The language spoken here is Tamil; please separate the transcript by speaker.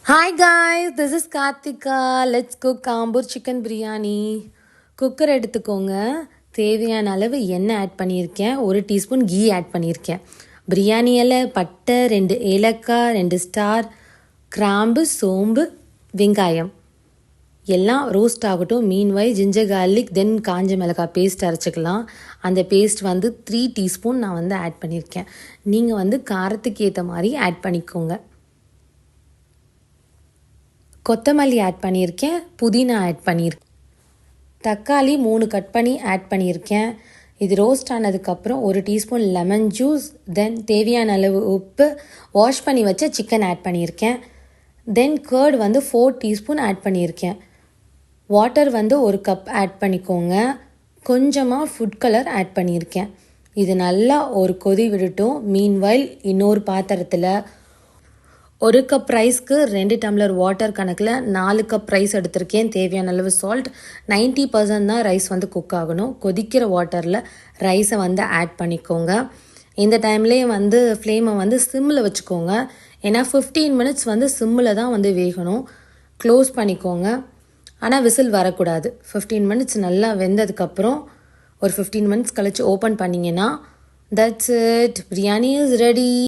Speaker 1: Hi guys, this is Karthika. Let's cook Kambur chicken biryani. Cooker எடுத்துக்கோங்க. தேவையான அளவு எண்ணெய் ஆட் பண்ணியிருக்கேன். 1 டீஸ்பூன் கீ ஆட் பண்ணியிருக்கேன். பிரியாணி இலை, பட்டை, 2 ஏலக்காய், 2 ஸ்டார், கிராம்பு, சோம்பு, வெங்காயம் எல்லாம் ரோஸ்ட் ஆகட்டும். மீன்வாய் ஜிஞ்சர் கார்லிக் தென் காஞ்ச மிளகாய் பேஸ்ட் அரைச்சிக்கலாம். அந்த பேஸ்ட் 3 டீஸ்பூன் நான் ஆட் பண்ணியிருக்கேன். நீங்கள் காரத்துக்கு ஏற்ற மாதிரி ஆட் பண்ணிக்கோங்க. கொத்தமல்லி ஆட் பண்ணியிருக்கேன், புதினா ஆட் பண்ணியிருக்கேன், தக்காளி 3 கட் பண்ணி ஆட் பண்ணியிருக்கேன். இது ரோஸ்ட் ஆனதுக்கப்புறம் 1 டீஸ்பூன் லெமன் ஜூஸ், தென் தேவையான அளவு உப்பு, வாஷ் பண்ணி வச்ச சிக்கன் ஆட் பண்ணியிருக்கேன். தென் கர்ட் 4 டீஸ்பூன் ஆட் பண்ணியிருக்கேன். வாட்டர் 1 கப் ஆட் பண்ணிக்கோங்க. கொஞ்சமாக ஃபுட் கலர் ஆட் பண்ணியிருக்கேன். இது நல்லா ஒரு கொதி விடட்டும். மீன்வைல் இன்னொரு பாத்திரத்தில் 1 கப் ரைஸ்க்கு 2 டம்ளர் வாட்டர் கணக்கில் 4 கப் ரைஸ் எடுத்திருக்கேன். தேவையான அளவு சால்ட். 90% தான் ரைஸ் குக் ஆகணும். கொதிக்கிற வாட்டரில் ரைஸை ஆட் பண்ணிக்கோங்க. இந்த டைம்லேயே ஃப்ளேமை சிம்மில் வச்சுக்கோங்க. ஏன்னா 15 மினிட்ஸ் சிம்மில் தான் வேகணும். க்ளோஸ் பண்ணிக்கோங்க. ஆனால் விசில் வரக்கூடாது. 15 மினிட்ஸ் நல்லா வெந்ததுக்கப்புறம் ஒரு 15 மினிட்ஸ் கழித்து ஓப்பன் பண்ணிங்கன்னா that's it, biryani is ready.